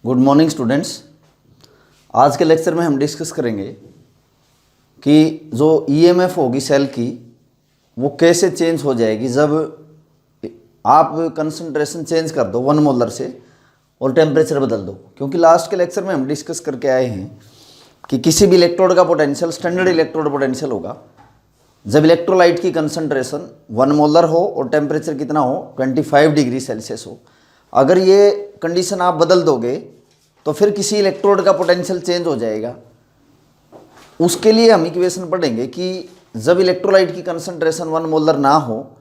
Good morning students. आज के lecture में हम डिस्कस करेंगे कि जो ईएमएफ होगी सेल की वो कैसे चेंज हो जाएगी जब आप कंसंट्रेशन चेंज कर दो 1 मोलर से और टेम्परेचर बदल दो। क्योंकि लास्ट के लेक्चर में हम डिस्कस करके आए हैं कि किसी भी इलेक्ट्रोड का पोटेंशियल स्टैंडर्ड इलेक्ट्रोड पोटेंशियल होगा जब इलेक्ट्रोलाइट की कंसंट्रेशन 1 मोलर हो और टेम्परेचर कितना हो 25 डिग्री सेल्सियस हो। अगर ये कंडीशन आप बदल दोगे तो फिर किसी इलेक्ट्रोड का पोटेंशियल चेंज हो जाएगा। उसके लिए हम इक्वेशन पढ़ेंगे कि जब इलेक्ट्रोलाइट की कंसंट्रेशन 1 मोलर ना हो,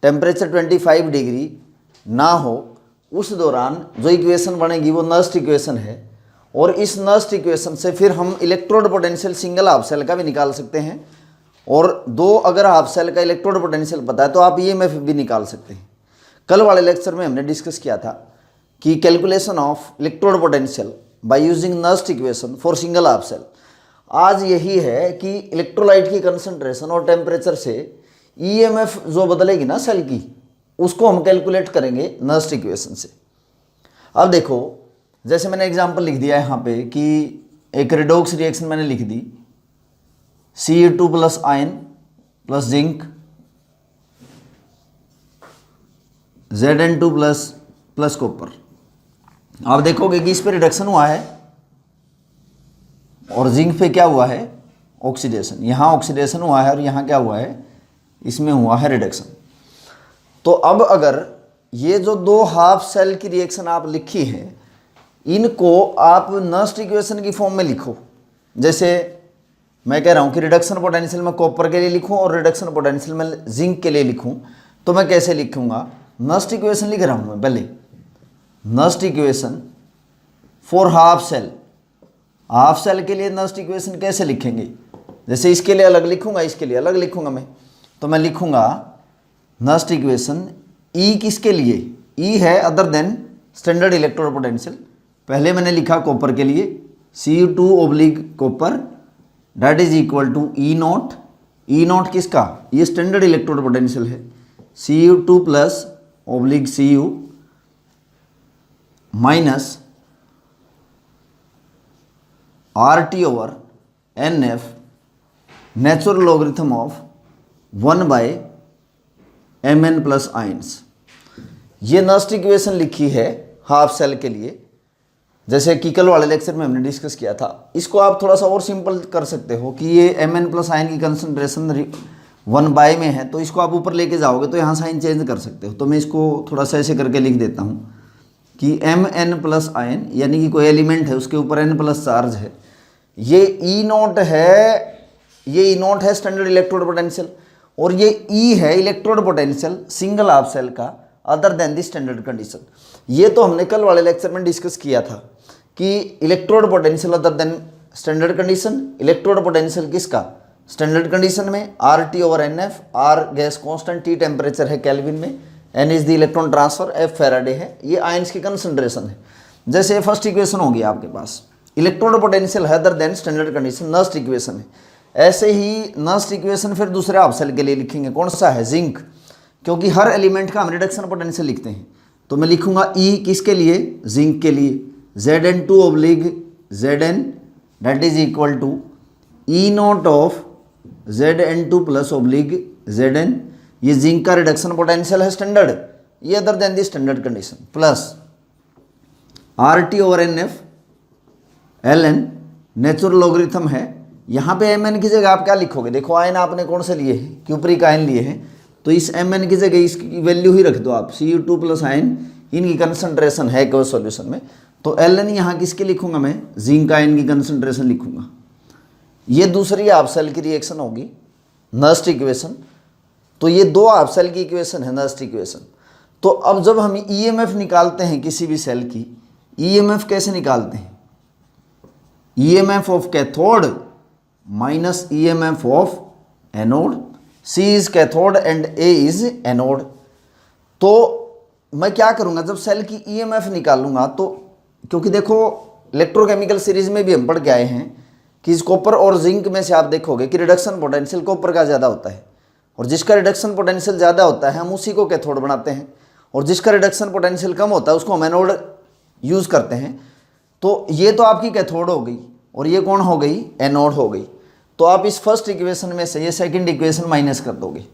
टेम्परेचर 25 डिग्री ना हो, उस दौरान जो इक्वेशन बनेगी वो नर्स्ट इक्वेशन है। और इस नर्स्ट इक्वेशन से फिर हम electrode potential single half cell का भी निकाल सकते हैं और दो अगर हाफ सेल का इलेक्ट्रोड पोटेंशियल पता है तो आप ईएमएफ भी निकाल सकते हैं। कल वाले लेक्चर में हमने डिस्कस किया था कि calculation of electrode potential by using Nernst equation for single half cell. आज यही है कि इलेक्ट्रोलाइट की कंसंट्रेशन और टेम्परेचर से ईएमएफ जो बदलेगी ना सेल की, उसको हम कैलकुलेट करेंगे नर्स्ट इक्वेशन से। अब देखो, जैसे मैंने एग्जांपल लिख दिया है यहाँ पे कि एक रेडॉक्स रिएक्शन मैंने लिख दी Cu2 plus ion plus zinc Zn2 plus copper. आप देखोगे कि इस पे रिडक्शन हुआ है और जिंक पे क्या हुआ है, ऑक्सीडेशन। यहाँ ऑक्सीडेशन हुआ है और यहाँ क्या हुआ है, इसमें हुआ है रिडक्शन। तो अब अगर ये जो दो हाफ सेल की रिएक्शन आप लिखी है इनको आप नर्स्ट इक्वेशन की फॉर्म में लिखो। जैसे मैं कह रहा हूँ कि रिडक्शन पोटेंशियल मैं कॉपर के लिए लिखूँ और रिडक्शन पोटेंशियल मैं जिंक के लिए लिखूँ, तो मैं कैसे लिखूँगा, नर्स्ट इक्वेशन लिख रहा हूँ मैं पहले। Nernst equation for half cell, half cell के लिए नर्स्ट इक्वेशन कैसे लिखेंगे, जैसे इसके लिए अलग लिखूंगा, इसके लिए अलग लिखूंगा मैं। तो मैं लिखूंगा नर्स्ट इक्वेशन ई किसके लिए, ई है other than standard electrode potential. पहले मैंने लिखा कॉपर के लिए Cu2 oblique copper that is equal to E naught. E naught किसका, ये स्टैंडर्ड इलेक्ट्रोड पोटेंशियल है। Cu2 plus oblique Cu minus RT over NF natural logarithm of 1/Mn plus ions. ये Nernst equation लिखी है half cell के लिए, जैसे कि कल वाले लेक्चर में हमने डिस्कस किया था। इसको आप थोड़ा सा और सिंपल कर सकते हो कि ये Mn प्लस आयन की कंसंट्रेशन 1/, में है, तो इसको आप ऊपर लेके जाओगे तो यहाँ साइन चेंज कर सकते हो। तो मैं इसको थोड़ा सा ऐसे करके लिख देता हूँ कि Mn प्लस आयन यानी कि कोई एलिमेंट है उसके ऊपर n प्लस चार्ज है, ये ई नॉट है, ये ई नॉट है स्टैंडर्ड इलेक्ट्रोड पोटेंशियल और ये ई है electrode potential single half cell का other than the standard condition. ये तो हमने कल वाले लेक्चर में डिस्कस किया था कि electrode potential other than standard condition. Electrode potential किसका, स्टैंडर्ड कंडीशन में RT over NF, R gas constant, T temperature है केल्विन में, N is the electron transfer, F Faraday है, ये आयंस की कंसंट्रेशन है। जैसे फर्स्ट इक्वेशन होगी आपके पास, इलेक्ट्रोड पोटेंशियल है other than standard condition, Nernst equation है। ऐसे ही नर्स्ट इक्वेशन फिर दूसरे हाफ सेल के लिए लिखेंगे, कौन सा है, जिंक, क्योंकि हर एलिमेंट का हम रिडक्शन पोटेंशियल लिखते हैं। तो मैं लिखूंगा ई किसके लिए, जिंक के लिए, Zn2 oblique Zn that is equal to E naught of Zn2 plus oblique Zn। ये जिंक का रिडक्शन पोटेंशियल है स्टैंडर्ड, ये other than the standard condition, plus RT over NF Ln natural logarithm है। यहाँ पे Mn की जगह आप क्या लिखोगे, देखो आयन आपने कौन से लिए हैं, क्यूपरिक आयन लिए हैं, तो इस Mn की जगह इसकी वैल्यू ही रख दो आप। Cu2 प्लस आयन इनकी कंसंट्रेशन है केवल सॉल्यूशन में, तो Ln यहाँ किसके लिखूंगा मैं, जिंक आयन की कंसंट्रेशन लिखूंगा। ये दूसरी हाफ सेल की रिएक्शन होगी नर्स्ट इक्वेशन। तो ये दो हाफ सेल की इक्वेशन है नर्स्ट इक्वेशन। तो अब जब हम ईएमएफ निकालते हैं किसी भी सेल की, ईएमएफ कैसे निकालते हैं, EMF of cathode minus EMF of anode, C is cathode and A is anode. तो मैं क्या करूंगा, जब सेल की ईएमएफ निकालूंगा तो, क्योंकि देखो इलेक्ट्रोकेमिकल सीरीज में भी हम पढ़ के आए हैं कि इस कॉपर और जिंक में से आप देखोगे कि रिडक्शन पोटेंशियल कॉपर का ज़्यादा होता है, और जिसका रिडक्शन पोटेंशियल ज़्यादा होता है हम उसी को कैथोड बनाते हैं, और जिसका रिडक्शन पोटेंशियल कम होता है उसको हम एनोड यूज़ करते हैं। तो ये तो आपकी कैथोड हो गई और ये कौन हो गई, एनोड हो गई। तो आप इस फर्स्ट इक्वेशन में से ये सेकंड इक्वेशन माइनस कर दोगे।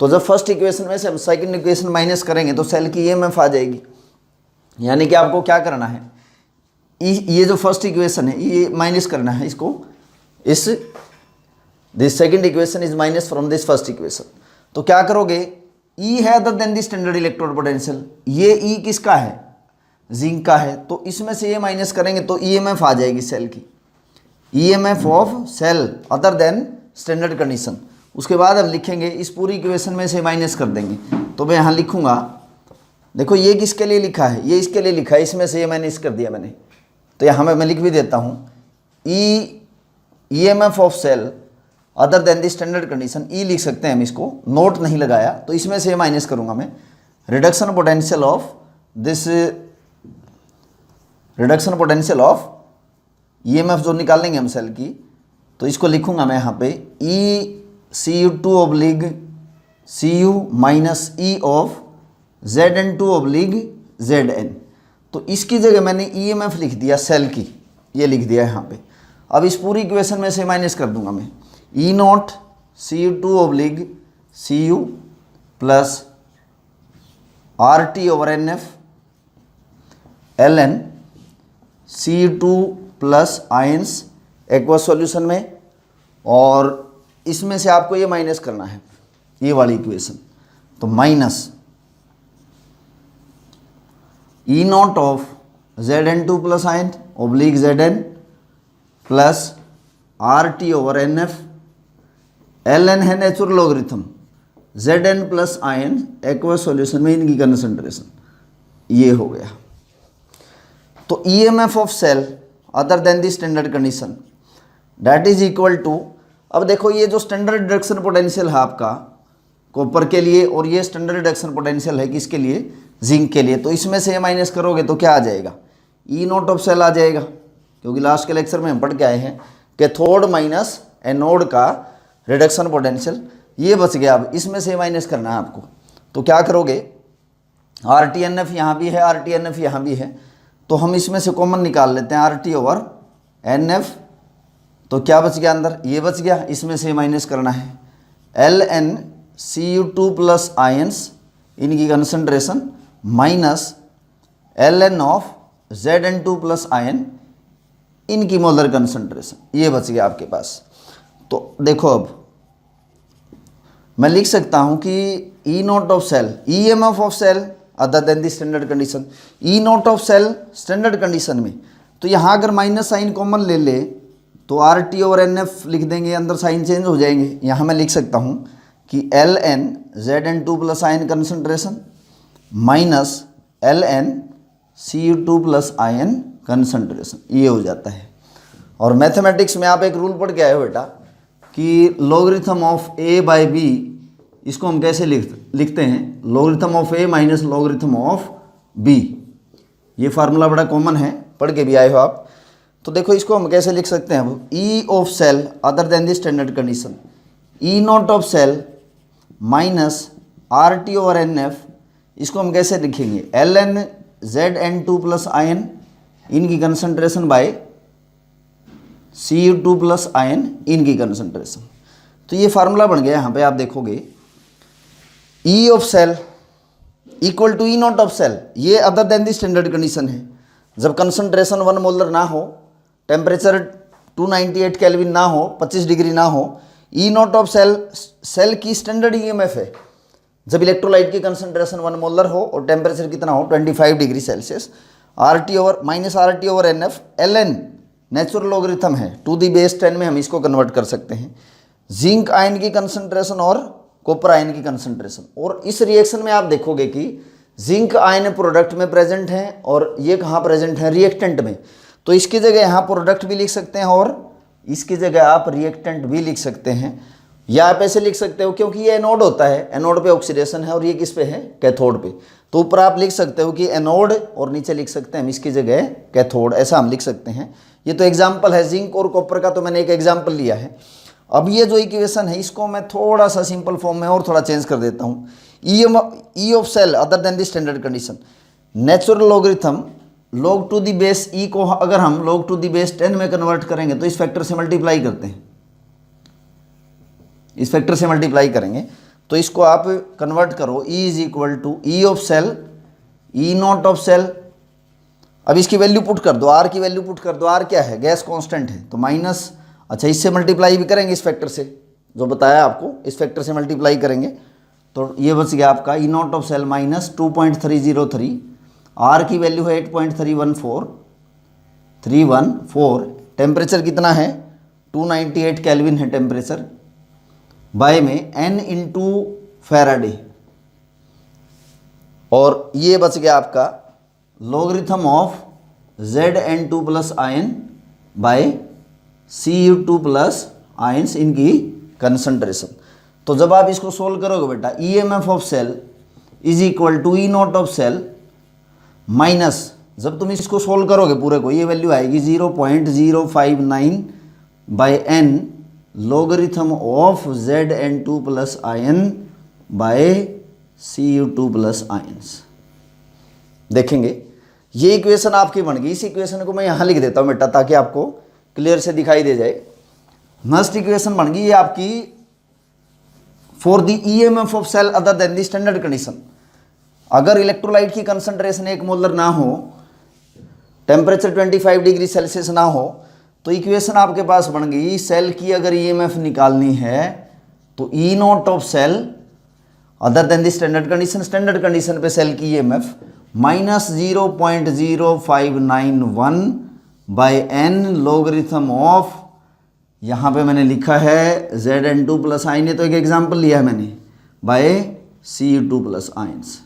तो जब फर्स्ट इक्वेशन में से हम सेकंड इक्वेशन माइनस करेंगे तो सेल की ईएमएफ आ जाएगी। यानी कि आपको क्या करना है, ये जो फर्स्ट इक्वेशन है ये माइनस करना है इसको, इस this second equation is minus from this first equation. तो क्या करोगे, ई है other than the standard electrode potential, ये ई किसका है, जिंक का है। तो इसमें से ये माइनस करेंगे तो ईएमएफ आ जाएगी सेल की, EMF of cell other than standard condition. उसके बाद हम लिखेंगे इस पूरी इक्वेशन में से माइनस कर देंगे। तो मैं यहाँ लिखूंगा, देखो ये किसके लिए लिखा है, ये इसके लिए लिखा है, इसमें से ये माइनस कर दिया मैंने। तो यहाँ मैं लिख भी देता हूँ, EMF of cell other than the standard condition, E लिख सकते हैं हम इसको, नोट नहीं लगाया। तो इसमें से माइनस करूँगा मैं, reduction potential of this, reduction potential of EMF जो निकालेंगे हम सेल की, तो इसको लिखूंगा मैं यहाँ पे ई CU2 ऑब्लिग CU minus E of ZN2 oblique ZN। तो इसकी जगह मैंने ईएमएफ लिख दिया सेल की, ये लिख दिया यहाँ पे। अब इस पूरी इक्वेशन में से माइनस कर दूंगा मैं, ई नॉट CU2 ऑब्लिग CU plus RT over NF LN CU2 plus ions aqueous solution में, और इसमें से आपको ये माइनस करना है ये वाली इक्वेशन। तो minus E naught of ZN2 plus ion oblique ZN plus RT over NF, LN है natural logarithm, ZN plus ion aqueous solution में इनकी कंसंट्रेशन, ये हो गया। तो EMF of cell other than the standard condition that is equal to, अब देखो ये जो स्टैंडर्ड रिडक्शन पोटेंशियल है आपका कॉपर के लिए, और ये स्टैंडर्ड रिडक्शन पोटेंशियल है किसके लिए, जिंक के लिए। तो इसमें से ये माइनस करोगे तो क्या आ जाएगा, ई नॉट ऑफ सेल आ जाएगा, क्योंकि लास्ट के लेक्चर में हम पढ़ के आए हैं कैथोड माइनस एनोड का रिडक्शन पोटेंशियल, ये बच गया। अब इसमें से माइनस करना है आपको। तो क्या करोगे, RTNF यहाँ भी है, RTNF यहाँ भी है, तो हम इसमें से कॉमन निकाल लेते हैं RT ओवर NF। तो क्या बच गया अंदर, ये बच गया, इसमें से माइनस करना है LN CU2 प्लस आयंस इनकी concentration minus LN of ZN2 plus ion इनकी मोलर कंसंट्रेशन, ये बच गया आपके पास। तो देखो अब मैं लिख सकता हूँ कि E naught of cell, EMF of cell other than the standard condition, E naught of cell standard condition में। तो यहाँ अगर माइनस साइन कॉमन ले ले तो RT ओवर NF लिख देंगे, अंदर साइन चेंज हो जाएंगे। यहाँ मैं लिख सकता हूँ कि LN ZN2 plus ion concentration minus LN CU2 plus ion concentration, ये हो जाता है। और मैथमेटिक्स में आप एक रूल पढ़ के आए हो बेटा कि logarithm of A by B, इसको हम कैसे लिखते हैं, logarithm of A minus logarithm of B। ये फार्मूला बड़ा कॉमन है, पढ़ के भी आए हो आप। तो देखो इसको हम कैसे लिख सकते हैं अब, E of cell other than the standard condition, E naught of cell minus RT over NF, इसको हम कैसे लिखेंगे, LN ZN2 प्लस आयन इनकी concentration by CU2 plus ion इनकी कंसंट्रेशन। तो ये फार्मूला बन गया। यहाँ पे आप देखोगे E of cell equal to E naught of cell, ये other than the standard condition है। जब कंसंट्रेशन 1 मोलर ना हो, टेम्परेचर 298 केल्विन ना हो, 25 डिग्री ना हो, ई नॉट ऑफ सेल सेल की स्टैंडर्ड ईएमएफ है। जब इलेक्ट्रोलाइट की कंसंट्रेशन 1 मोलर हो और टेम्परेचर कितना हो 25 degree Celsius, RT over minus RT over NF, LN natural logarithm है, टू दी बेस 10 में हम इसको कन्वर्ट कर सकते हैं। जिंक आयन की कंसंट्रेशन और कॉपर आयन की कंसंट्रेशन, और इस रिएक्शन में आप देखोगे कि जिंक आयन प्रोडक्ट में प्रेजेंट है और ये कहाँ प्रेजेंट है, रिएक्टेंट में। तो इसकी जगह यहाँ प्रोडक्ट भी लिख सकते हैं और इसकी जगह आप रिएक्टेंट भी लिख सकते हैं, या आप ऐसे लिख सकते हो क्योंकि ये एनोड होता है, एनोड पे ऑक्सीडेशन है और ये किस पे है, कैथोड पे। तो ऊपर आप लिख सकते हो कि एनोड और नीचे लिख सकते हैं हम इसकी जगह कैथोड, ऐसा हम लिख सकते हैं। ये तो एग्जाम्पल है, जिंक और कॉपर का तो मैंने एक एग्जाम्पल लिया है। अब ये जो इक्वेशन है इसको मैं थोड़ा सा सिंपल फॉर्म में और थोड़ा चेंज कर देता हूँ। E of cell other than the standard condition, natural logarithm log to the base E को अगर हम log टू दी बेस 10 में कन्वर्ट करेंगे तो इस फैक्टर से मल्टीप्लाई करते हैं, इस फैक्टर से मल्टीप्लाई करेंगे तो इसको आप कन्वर्ट करो, E is equal to E of cell E naught of cell. अब इसकी वैल्यू पुट कर दो, R की वैल्यू पुट कर दो, R क्या है, गैस कांस्टेंट है, तो माइनस, अच्छा इससे मल्टीप्लाई भी करेंगे इस फैक्टर से, जो बताया आपको इस फैक्टर से मल्टीप्लाई करेंगे तो ये बच गया आपका E naught of cell minus 2.303, R की वैल्यू है 8.314, टेम्परेचर कितना है 298 केल्विन है टेम्परेचर, बाय में N इंटू फैराडे, और ये बच गया आपका logarithm of Zn2 plus ion by Cu2 plus ions इनकी कंसंट्रेशन। तो जब आप इसको सोल्व करोगे बेटा, EMF of cell is equal to E naught of cell minus, जब तुम इसको सोल्व करोगे पूरे को, ये वैल्यू आएगी 0.059 by N logarithm of Zn2 plus ion by Cu2 plus ions. देखेंगे ये इक्वेशन आपकी बन गई। इस इक्वेशन को मैं यहाँ लिख देता हूँ बेटा ताकि आपको क्लियर से दिखाई दे जाए। नेक्स्ट इक्वेशन बन गई ये आपकी for the EMF of cell other than the standard condition. अगर इलेक्ट्रोलाइट की कंसंट्रेशन 1 मोलर ना हो, टेम्परेचर 25 डिग्री सेल्सियस ना हो, तो इक्वेशन आपके पास बन गई, सेल की अगर EMF निकालनी है तो E naught of cell other than the standard condition, standard condition पे सेल की EMF minus 0.0591 by N logarithm of, यहाँ पे मैंने लिखा है Zn2 प्लस आयन, ये तो एक एग्जाम्पल लिया है मैंने, बाय Cu2 प्लस आयन्स,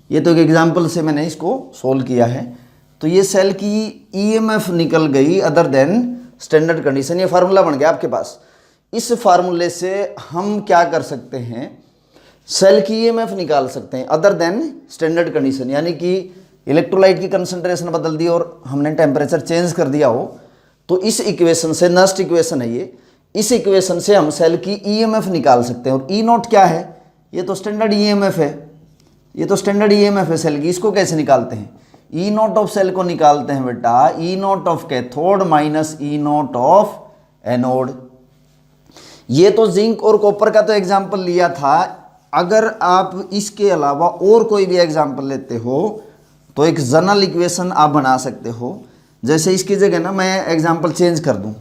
ये तो एक एग्जाम्पल से मैंने इसको सोल्व किया है। तो ये सेल की EMF निकल गई अदर देन स्टैंडर्ड कंडीशन, ये फार्मूला बन गया आपके पास। इस फार्मूले से हम क्या कर सकते हैं, सेल की EMF निकाल सकते हैं अदर देन स्टैंडर्ड कंडीशन, यानी कि इलेक्ट्रोलाइट की कंसंट्रेशन बदल दी और हमने टेम्परेचर चेंज कर दिया हो, तो इस इक्वेशन से, नेक्स्ट इक्वेशन है ये, इस इक्वेशन से हम सेल की EMF निकाल सकते हैं। और ई नॉट क्या है, ये तो स्टैंडर्ड EMF है, ये तो स्टैंडर्ड EMF है सेल की, इसको कैसे निकालते हैं, ई नॉट ऑफ सेल को निकालते हैं बेटा E naught of cathode minus E naught of anode. ये तो जिंक और कॉपर का तो एग्जाम्पल लिया था, अगर आप इसके अलावा और कोई भी एग्जाम्पल लेते हो तो एक जनरल इक्वेशन आप बना सकते हो। जैसे इसकी जगह ना मैं एग्जाम्पल चेंज कर दूं,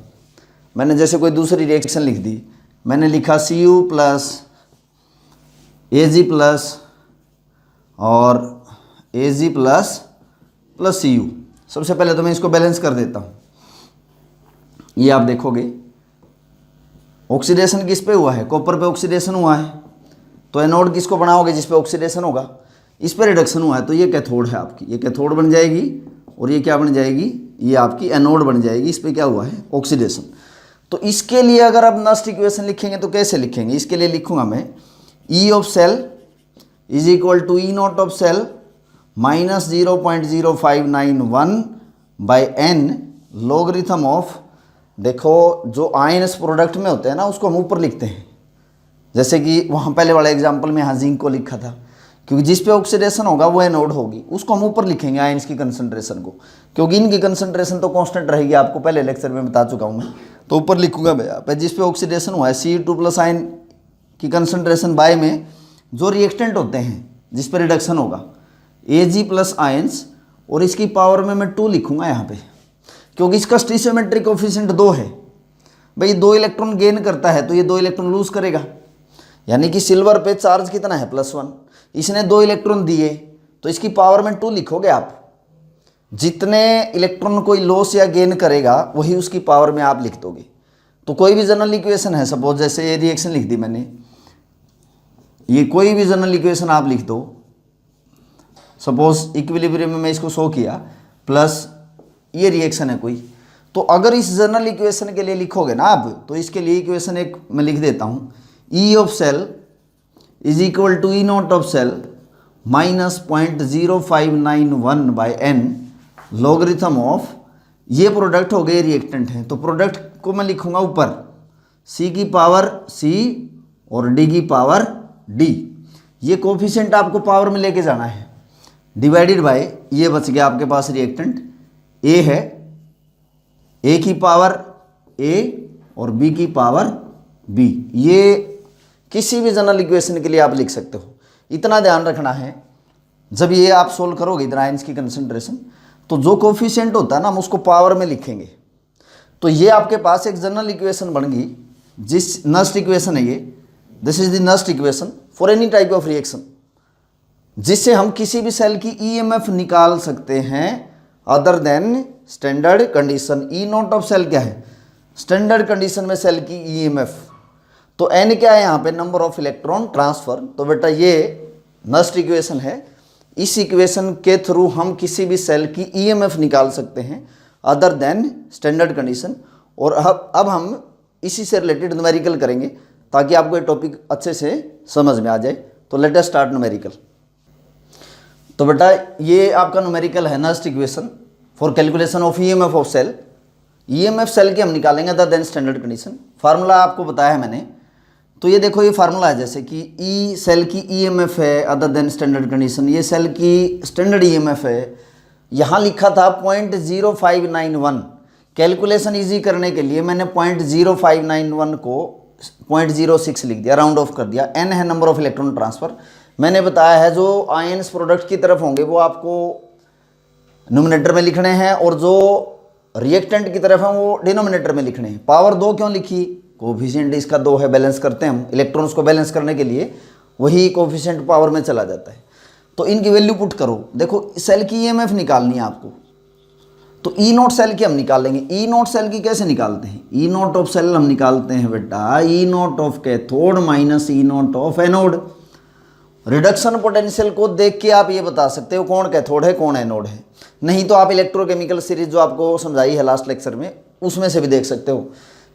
मैंने जैसे कोई दूसरी रिएक्शन लिख दी, मैंने लिखा Cu प्लस Ag प्लस और Ag प्लस प्लस Cu। सबसे पहले तो मैं इसको बैलेंस कर देता हूँ। ये आप देखोगे ऑक्सीडेशन किस पे हुआ है, कॉपर पे ऑक्सीडेशन हुआ है, तो एनोड किसको बनाओगे, जिस पे ऑक्सीडेशन होगा, इस पे रिडक्शन हुआ है, तो ये कैथोड है आपकी, ये कैथोड बन जाएगी, और ये क्या बन जाएगी, ये आपकी एनोड बन जाएगी, इस पे क्या हुआ है, ऑक्सीडेशन। तो इसके लिए अगर आप नेक्स्ट इक्वेशन लिखेंगे तो कैसे लिखेंगे, इसके लिए लिखूंगा मैं E of cell is equal to E naught of cell minus 0.0591 by N logarithm of, देखो जो आयन्स प्रोडक्ट में होते हैं ना उसको हम ऊपर लिखते हैं, जैसे कि वहाँ पहले वाले एग्जाम्पल में यहाँ जिंक को लिखा था, क्योंकि जिस पे ऑक्सीडेशन होगा वो एनोड होगी, उसको हम ऊपर लिखेंगे आयन्स की कंसंट्रेशन को, क्योंकि इनकी कंसंट्रेशन तो कांस्टेंट रहेगी, आपको पहले लेक्चर में बता चुका हूँ मैं। तो ऊपर लिखूंगा मैं यहाँ पे जिस पे ऑक्सीडेशन हुआ है Cu2 प्लस आयन की कंसंट्रेशन बाय में जो रिएक्टेंट होते हैं जिस पे रिडक्शन होगा Ag प्लस आयन्स, और इसकी पावर में मैं 2 लिखूंगा यहाँ पे, क्योंकि इसका स्टीशियोमेट्रिक कोफिशिएंट 2 है। भाई 2 इलेक्ट्रॉन गेन करता है तो ये 2 इलेक्ट्रॉन लूज करेगा, यानी कि सिल्वर पे चार्ज कितना है +1, इसने 2 इलेक्ट्रॉन दिए तो इसकी पावर में 2 लिखोगे आप। जितने इलेक्ट्रॉन कोई लॉस या गेन करेगा वही उसकी पावर में आप लिख दोगे। तो कोई भी जनरल इक्वेशन है, सपोज जैसे ये रिएक्शन लिख दी मैंने, ये कोई भी जनरल इक्वेशन आप लिख दो, सपोज इक्विलिब्रियम में मैं इसको शो किया, प्लस ये रिएक्शन है कोई, तो अगर इस जनरल इक्वेशन के लिए लिखोगे ना आप, तो इसके लिए इक्वेशन एक मैं लिख देता हूँ, E of cell is equal to E naught of cell minus 0.0591 by N logarithm of, ये प्रोडक्ट हो गए रिएक्टेंट हैं, तो प्रोडक्ट को मैं लिखूंगा ऊपर C की पावर C और D की पावर D, ये कोफिशिएंट आपको पावर में लेके जाना है। डिवाइडेड बाय ये बच गया आपके पास रिएक्टेंट ए है, ए की पावर ए और बी की पावर बी। ये किसी भी जनरल इक्वेशन के लिए आप लिख सकते हो। इतना ध्यान रखना है, जब ये आप सोल्व करोगे इधर आयंस की कंसंट्रेशन, तो जो कोफिशिएंट होता है ना हम उसको पावर में लिखेंगे। तो ये आपके पास एक जनरल इक्वेशन बन गई, जिस नस्ट इक्वेशन है ये, this is the Nernst equation for any type of reaction, जिससे हम किसी भी सेल की ईएमएफ निकाल सकते हैं other than standard condition. E naught of cell क्या है? स्टैंडर्ड कंडीशन में सेल की ईएमएफ। तो एन क्या है यहाँ पे? Number of electron transfer. तो बेटा ये नस्ट इक्वेशन है, इस इक्वेशन के थ्रू हम किसी भी सेल की ईएमएफ निकाल सकते हैं अदर देन स्टैंडर्ड कंडीशन। और अब हम इसी से रिलेटेड न्यूमेरिकल करेंगे ताकि आपको ये टॉपिक अच्छे से समझ में आ जाए। तो लेट अस स्टार्ट न्यूमेरिकल। तो बेटा ये आपका न्यूमेरिकल है Nernst equation for calculation of EMF of cell. EMF cell की हम निकालेंगे other than standard condition. Formula आपको बताया है मैंने। तो ये देखो ये फार्मूला है, जैसे कि ई सेल की ईएमएफ है अदर देन स्टैंडर्ड कंडीशन, ये सेल की स्टैंडर्ड ईएमएफ है। यहाँ लिखा था 0.0591। कैलकुलेशन इजी करने के लिए मैंने 0.0591 को 0.06 लिख दिया, राउंड ऑफ कर दिया। एन है नंबर ऑफ इलेक्ट्रॉन ट्रांसफर। मैंने बताया है जो आयंस प्रोडक्ट की तरफ होंगे वो आपको न्यूमरेटर में लिखने हैं और जो रिएक्टेंट की तरफ है वो डिनोमिनेटर में लिखने हैं। पावर 2 क्यों लिखी? कोफिशिएंट इसका 2 है, बैलेंस करते हैं हम इलेक्ट्रॉन्स को बैलेंस करने के लिए, वही कोफिशिएंट पावर में चला जाता है। तो इनकी वैल्यू पुट करो। देखो सेल की ईएमएफ निकालनी है आपको, तो ई नॉट सेल की हम निकालेंगे। ई नॉट सेल की कैसे निकालते हैं? ई नॉट ऑफ सेल हम निकालते हैं बेटा E naught of cathode minus E naught of anode. Reduction potential को देख के आप ये बता सकते हो कौन कैथोड है कौन एनोड है। नहीं तो आप इलेक्ट्रोकेमिकल सीरीज जो आपको समझाई है लास्ट लेक्चर में, उसमें से भी देख सकते हो।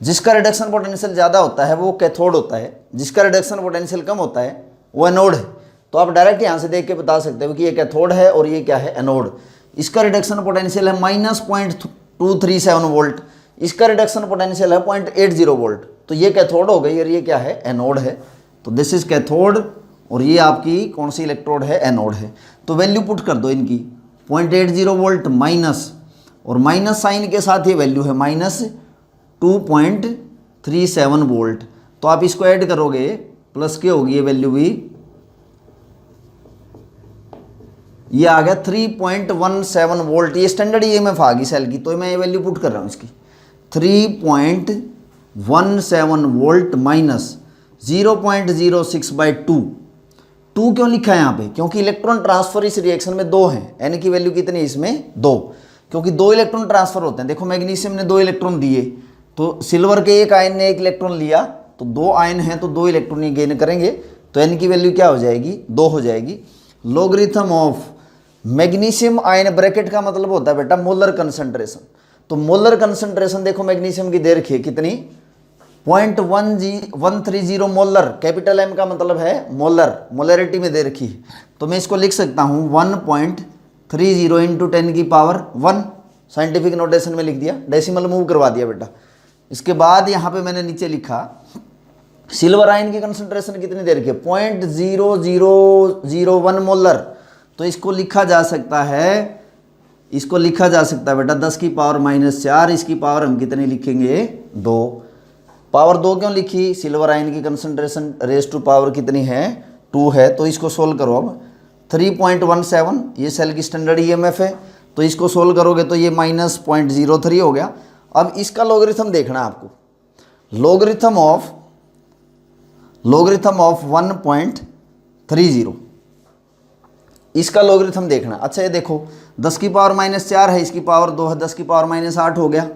जिसका रिडक्शन पोटेंशियल ज़्यादा होता है वो कैथोड होता है, जिसका रिडक्शन पोटेंशियल कम होता है वो एनोड है। तो आप डायरेक्ट यहाँ से देख के बता सकते हो कि ये कैथोड है और ये क्या है? एनोड। इसका रिडक्शन पोटेंशियल है -0.237 वोल्ट, इसका रिडक्शन पोटेंशियल है 0.80 वोल्ट। तो ये कैथोड हो गई और ये क्या है? एनोड है। तो दिस इज कैथोड और ये आपकी कौन सी इलेक्ट्रोड है? एनोड है। तो वैल्यू पुट कर दो इनकी 0.80 वोल्ट माइनस, और माइनस साइन के साथ ये वैल्यू है -2.37 वोल्ट। तो आप इसको ऐड करोगे प्लस के होगी ये वैल्यू भी, ये आ गया 3.17 वोल्ट। ये स्टैंडर्ड ईएमएफ आ गई सेल की। तो मैं ये वैल्यू पुट कर रहा हूँ इसकी 3.17 वोल्ट माइनस 0.06/2। 2 क्यों लिखा है यहाँ पे? क्योंकि इलेक्ट्रॉन ट्रांसफर इस रिएक्शन में 2 हैं। एन की वैल्यू कितनी इसमें? 2, क्योंकि 2 इलेक्ट्रॉन ट्रांसफर होते हैं। देखो मैग्नीशियम ने 2 इलेक्ट्रॉन दिए, तो सिल्वर के एक आयन ने 1 इलेक्ट्रॉन लिया, तो 2 आयन हैं तो 2 इलेक्ट्रॉन ये गेन करेंगे। तो एन की वैल्यू क्या हो जाएगी? 2 हो जाएगी। Logarithm of magnesium ion, bracket का मतलब होता है बेटा मोलर कंसंट्रेशन। तो मोलर कंसंट्रेशन देखो मैग्नीशियम की दे रखी है कितनी? 0.130 मोलर। कैपिटल एम का मतलब है मोलर, मोलरिटी में दे रखी है। तो मैं इसको लिख सकता हूँ 1.30 इंटू 10 की पावर 1, साइंटिफिक नोटेशन में लिख दिया, डेसिमल मूव करवा दिया बेटा। इसके बाद यहाँ पे मैंने नीचे लिखा सिल्वर आयन की कंसंट्रेशन कितनी दे रखी है? 0.0001 मोलर। तो इसको लिखा जा सकता है, इसको लिखा जा सकता है बेटा 10 की पावर -4। इसकी पावर हम कितनी लिखेंगे? 2। पावर 2 क्यों लिखी? सिल्वर आयन की कंसंट्रेशन रेज टू पावर कितनी है? 2 है। तो इसको सोल्व करो अब 3.17, ये सेल की स्टैंडर्ड ईएमएफ है। तो इसको सोल्व करोगे तो ये -0.03 हो गया। अब इसका लॉगरिथम देखना है आपको। लॉगरिथम ऑफ 1.30, इसका लॉगरिथम देखना। अच्छा ये देखो 10 की पावर -4 है, इसकी पावर 2 है, 10 की पावर -8 हो गया।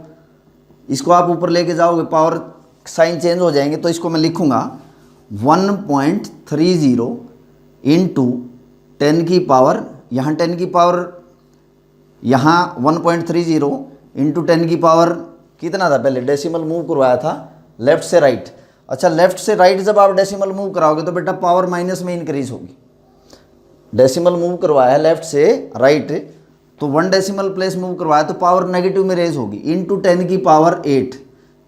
इसको आप ऊपर लेके जाओगे पावर साइन चेंज हो जाएंगे। तो इसको मैं लिखूंगा 1.30 इंटू 10 की पावर, यहाँ 10 की पावर, यहाँ 1.30 इंटू 10 की पावर कितना था? पहले डेसिमल मूव करवाया था लेफ्ट से राइट। अच्छा लेफ्ट से राइट जब आप डेसिमल मूव कराओगे तो बेटा पावर माइनस में इंक्रीज होगी। डेसिमल मूव करवाया है लेफ्ट से राइट, तो 1 डेसिमल प्लेस मूव करवाया तो पावर नेगेटिव में रेज होगी इंटू 10 की पावर 8,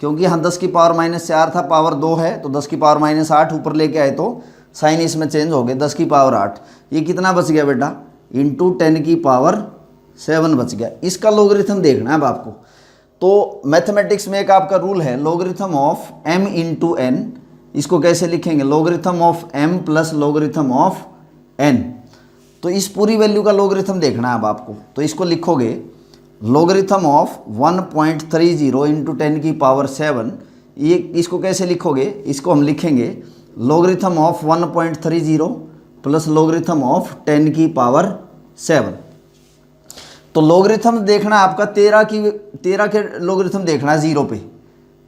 क्योंकि यहाँ 10 की पावर -4 था, पावर 2 है, तो 10 की पावर -8 ऊपर लेके आए तो साइन इसमें चेंज हो गए, 10 की पावर 8। ये कितना बच गया बेटा? इंटू 10 की पावर 7 बच गया। इसका लॉगरिथम देखना है अब आपको। तो मैथमेटिक्स में एक आपका रूल है, logarithm of m into n। इसको कैसे लिखेंगे? Logarithm of m plus logarithm of n। तो इस पूरी वैल्यू का लॉगरिथम देखना है अब आपको। तो इसको लिखोगे लॉगरिथम ऑफ 1.30 इंटू 10 की पावर 7। ये इसको कैसे लिखोगे? इसको हम लिखेंगे logarithm of 1.30 plus logarithm of 10 की पावर 7। तो लॉगरिथम देखना आपका 13 के लॉगरिथम देखना है 0 पे।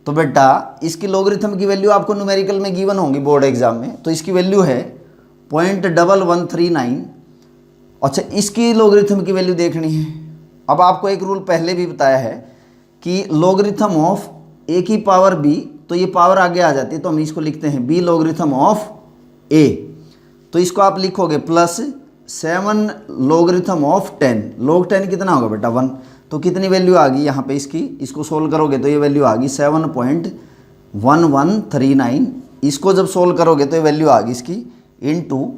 तो बेटा इसकी लॉगरिथम की वैल्यू आपको न्यूमेरिकल में गिवन होंगी बोर्ड एग्जाम में। तो इसकी वैल्यू है 0.1139। अच्छा, इसकी लॉगरिथम की वैल्यू देखनी है। अब आपको एक रूल पहले भी बताया है कि लॉगरिथम ऑफ a की पावर b, तो ये पावर आगे आ जाती है, तो हम इसको लिखते हैं b लॉगरिथम ऑफ a। तो इसको आप लिखोगे प्लस 7 लॉगरिथम ऑफ 10। लॉग 10 कितना होगा बेटा? 1। तो कितनी वैल्यू आ गई यहाँ पे इसकी? इसको सोल्व करोगे तो ये वैल्यू आ गई 7.1139। इसको जब सोल्व करोगे तो ये वैल्यू आ गई इसकी इंटू,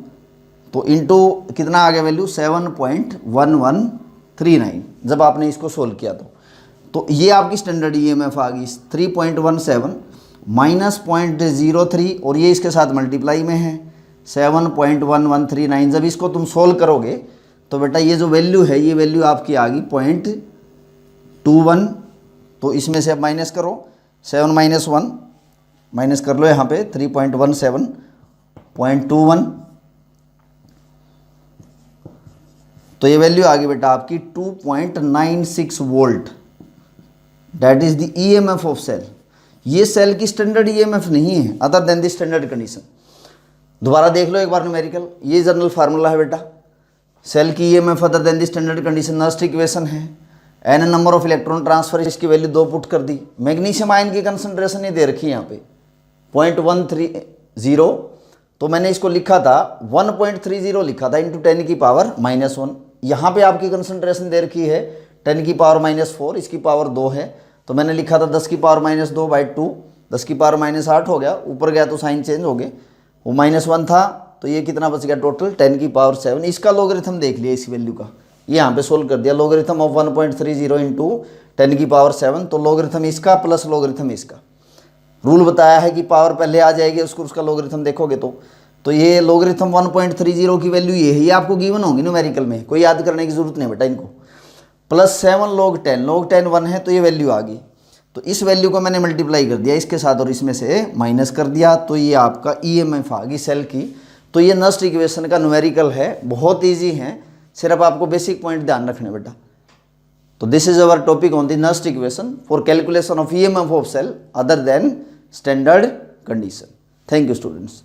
तो इंटू कितना आ गया वैल्यू? 7.1139 जब आपने इसको सोल्व किया तो ये आपकी स्टैंडर्ड ईएमएफ आ गई 3.17 माइनस 0.03, और ये इसके साथ मल्टीप्लाई में है 7.1139। जब इसको तुम सोल्व करोगे तो बेटा ये जो वैल्यू है, ये वैल्यू आपकी आ गई 0.21। तो इसमें से अब माइनस करो, 7 माइनस 1 माइनस कर लो यहाँ पे 3.17.21। तो ये वैल्यू आ गई बेटा आपकी 2.96 volt. That is the EMF of cell. ये सेल की स्टैंडर्ड ईएमएफ नहीं है other than the standard condition. दोबारा देख लो एक बार न्यूमेरिकल, ये जनरल फार्मूला है बेटा। सेल की EMF other than the standard condition Nernst equation है। N number of electron transfer, इसकी वैल्यू 2 पुट कर दी। मैग्नीशियम आयन की कंसंट्रेशन ये दे रखी है यहाँ पे 0.130। तो मैंने इसको लिखा था 1.30 लिखा था इंटू 10 की पावर -1। यहाँ पे आपकी कंसंट्रेशन दे रखी है 10 की पावर -4, इसकी पावर 2 है। तो मैंने लिखा था 10 की पावर -2/2, 10 की पावर -8 हो गया। ऊपर गया तो साइन चेंज हो गए, वो -1 था, तो ये कितना बच गया टोटल 10 की पावर 7। इसका लॉगरिथम देख लिया इस वैल्यू का, ये यहाँ पे सोल्व कर दिया। लॉगरिथम ऑफ 1.30 इंटू 10 की पावर 7। तो लॉगरिथम इसका प्लस लॉगरिथम इसका। रूल बताया है कि पावर पहले आ जाएगी, उसका लॉगरिथम देखोगे तो ये लॉगरिथम 1.30 की वैल्यू ये है, ये आपको गिवन होगी न्यूमेरिकल में, कोई याद करने की जरूरत नहीं बेटा इनको। प्लस 7 log 10, log 10 1 है, तो ये वैल्यू आ गई। तो इस वैल्यू को मैंने मल्टीप्लाई कर दिया इसके साथ और इसमें से माइनस कर दिया, तो ये आपका ईएमएफ आ गई सेल की। तो ये नस्ट इक्वेशन का न्यूमेरिकल है, बहुत ईजी है, सिर्फ आपको बेसिक पॉइंट ध्यान रखने बेटा। तो this is our topic on the Nernst equation for calculation of EMF of cell other than standard condition. Thank you students.